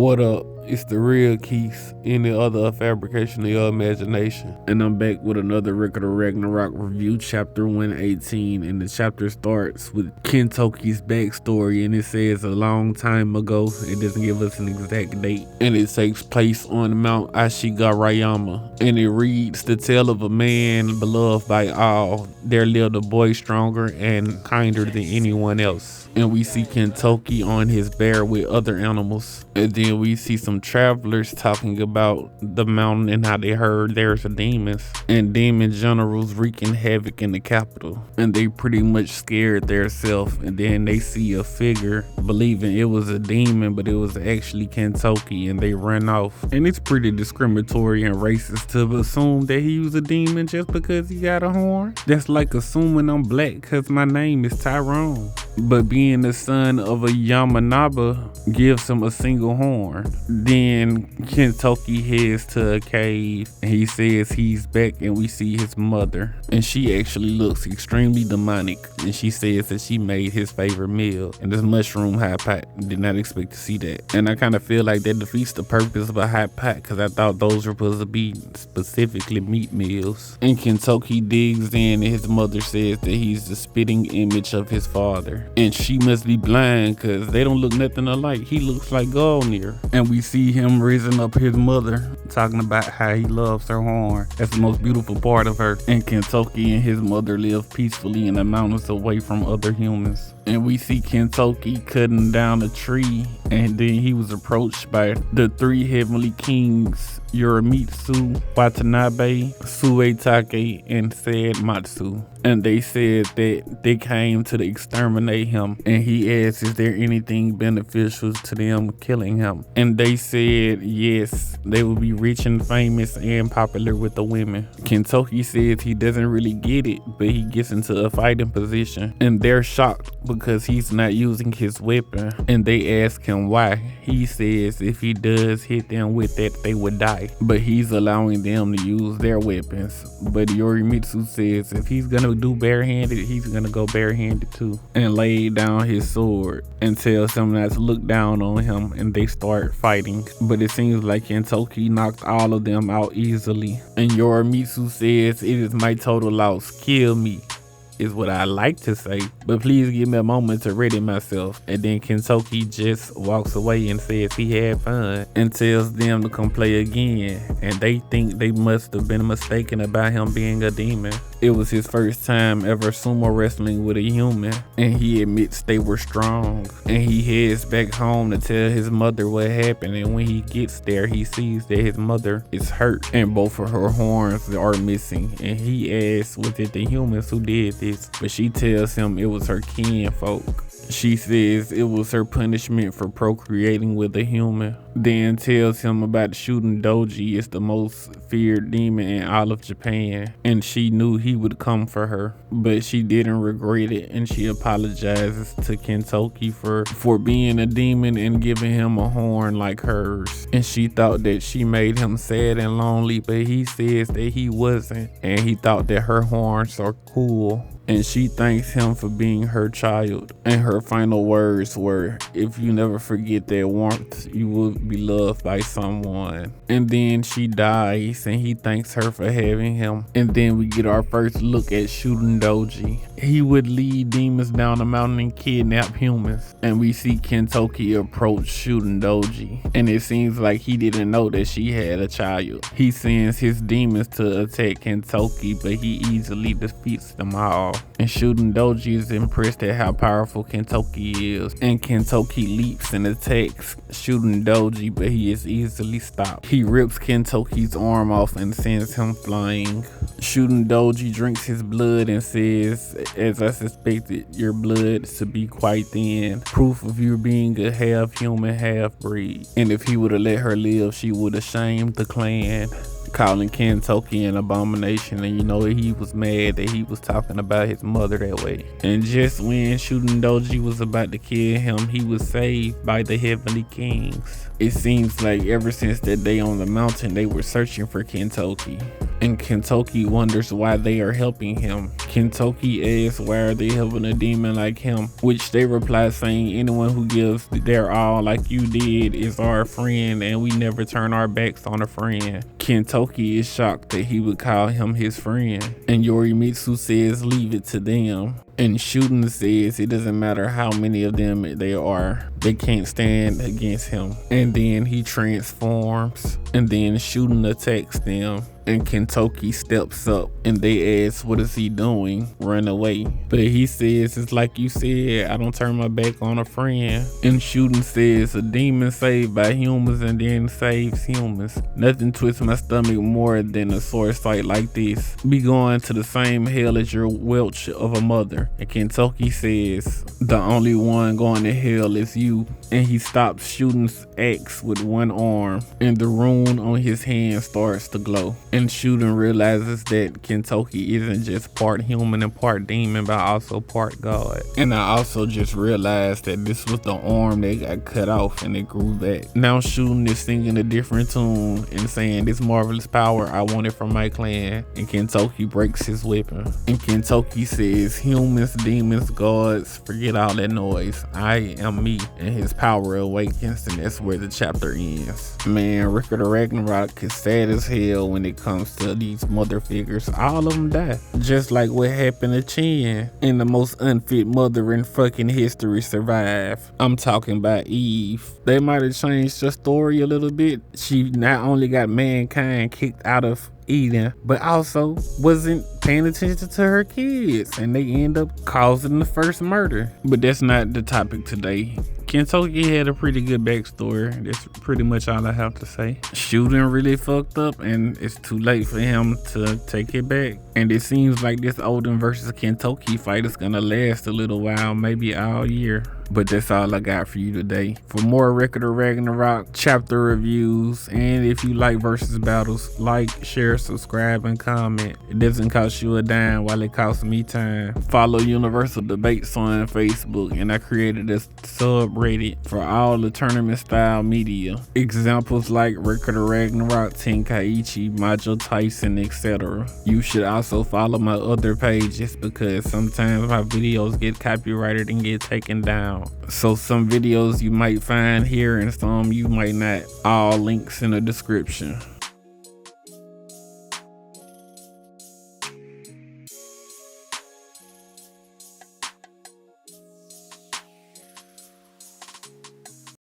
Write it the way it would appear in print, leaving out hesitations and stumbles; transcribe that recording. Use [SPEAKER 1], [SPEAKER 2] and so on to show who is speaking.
[SPEAKER 1] What up? It's the real Keith, any other fabrication of your imagination. And I'm back with another Record of Ragnarok review, chapter 118. And the chapter starts with Kentoki's backstory, and it says a long time ago. It doesn't give us an exact date. And it takes place on Mount Ashigarayama. And it reads, the tale of a man beloved by all. There lived a boy stronger and kinder than anyone else. And we see Kentoki on his bear with other animals. And then we see some travelers talking about the mountain and how they heard there's a demons and demon generals wreaking havoc in the capital. And they pretty much scared theirself. And then they see a figure believing it was a demon, but it was actually Kentoki, and they run off. And it's pretty discriminatory and racist to assume that he was a demon just because he got a horn. That's like assuming I'm black because my name is Tyrone. But being the son of a Yamanaba gives him a single horn. Then Kentoki heads to a cave and he says he's back, and we see his mother. And she actually looks extremely demonic, and she says that she made his favorite meal, and this mushroom hot pot. Did not expect to see that. And I kind of feel like that defeats the purpose of a hot pot, because I thought those were supposed to be specifically meat meals. And Kentoki digs in, and his mother says that he's the spitting image of his father. And she must be blind because they don't look nothing alike. He looks like Golnir. And we see him raising up his mother, talking about how he loves her horn. That's the most beautiful part of her. And Kentoki and his mother live peacefully in the mountains away from other humans. And we see Kentoki cutting down a tree, and then he was approached by the three heavenly kings, Yorimitsu, Watanabe, Suetake, and Matsu. And they said that they came to exterminate him, and he asked, is there anything beneficial to them killing him? And they said yes, they will be rich and famous and popular with the women. Kentoki says he doesn't really get it, but he gets into a fighting position, and they're shocked because he's not using his weapon. And they ask him why. He says if he does hit them with that, they would die, but he's allowing them to use their weapons. But Yorimitsu says if he's gonna do barehanded, he's gonna go barehanded too, and lay down his sword and tells him not to look down on him, and they start fighting. But it seems like Kentoki knocked all of them out easily, and Yorimitsu says it is my total loss, kill me, is what I like to say, but please give me a moment to ready myself. And then Kentoki just walks away and says he had fun, and tells them to come play again. And they think they must have been mistaken about him being a demon. It was his first time ever sumo wrestling with a human, and he admits they were strong. And he heads back home to tell his mother what happened, and when he gets there, he sees that his mother is hurt and both of her horns are missing. And he asks, was it the humans who did this? But she tells him it was her kinfolk. She says it was her punishment for procreating with a human. Then tells him about shooting Doji is the most feared demon in all of Japan, and she knew he would come for her, but she didn't regret it, and she apologizes to Kentoki for being a demon and giving him a horn like hers. And she thought that she made him sad and lonely, but he says that he wasn't, and he thought that her horns are cool. And she thanks him for being her child. And her final words were, if you never forget that warmth, you will be loved by someone. And then she dies, and he thanks her for having him. And then we get our first look at Shooting Doji. He would lead demons down the mountain and kidnap humans. And we see Kentoki approach Shooting Doji, and it seems like he didn't know that she had a child. He sends his demons to attack Kentoki, but he easily defeats them all. And Shooting Doji is impressed at how powerful Kentoki is, and Kentoki leaps and attacks Shooting Doji, but he is easily stopped. He rips Kentoki's arm off and sends him flying. Shooting Doji drinks his blood and says, as I suspected your blood to be quite thin, proof of you being a half human, half breed. And if he would have let her live, she would have shamed the clan, calling Kentoki an abomination. And you know, he was mad that he was talking about his mother that way. And just when Shooting Doji was about to kill him, he was saved by the heavenly kings. It seems like ever since that day on the mountain, they were searching for Kentoki. And Kentoki wonders why they are helping him. Kentucky asks why are they helping a demon like him, which they reply saying anyone who gives their all like you did is our friend and we never turn our backs on a friend. Kentucky is shocked that he would call him his friend, and Yorimitsu says leave it to them. And Shooting says it doesn't matter how many of them there are, they can't stand against him. And then he transforms, and then Shooting attacks them, and Kentucky steps up and they ask what is he doing, run away. But he says it's like you said, I don't turn my back on a friend. And Shooting says a demon saved by humans and then saves humans. Nothing twists my stomach more than a sore sight like this. Be going to the same hell as your whelch of a mother. And Kentucky says the only one going to hell is you. And he stops Shooting's axe with one arm, and the rune on his hand starts to glow. And Shooting realizes that Kentucky isn't just part human and part demon, but also part god. And I also just realized that this was the arm that got cut off and it grew back. Now Shooting is singing a different tune and saying this marvelous power I wanted from my clan. And Kentucky breaks his weapon. And Kentucky says humans, demons, gods, forget all that noise. I am me. And his power awakens, and that's where the chapter ends. Man, Record of Ragnarok is sad as hell when it comes to these mother figures. All of them die. Just like what happened to Chin. And the most unfit mother in fucking history survived. I'm talking about Eve. They might have changed the story a little bit. She not only got mankind kicked out of Eden, but also wasn't paying attention to her kids, and they end up causing the first murder. But that's not the topic today. Kentucky had a pretty good backstory. That's pretty much all I have to say. Shooting really fucked up, and it's too late for him to take it back. And it seems like this Odin versus Kentucky fight is gonna last a little while, maybe all year. But that's all I got for you today. For more Record of Ragnarok chapter reviews, and if you like versus battles, like, share, subscribe, and comment. It doesn't cost you a dime while it costs me time. Follow Universal Debates on Facebook, and I created a subreddit for all the tournament style media. Examples like Record of Ragnarok, Tenkaichi, Majo Tyson, etc. You should also follow my other pages because sometimes my videos get copyrighted and get taken down. So some videos you might find here and some you might not. All links in the description.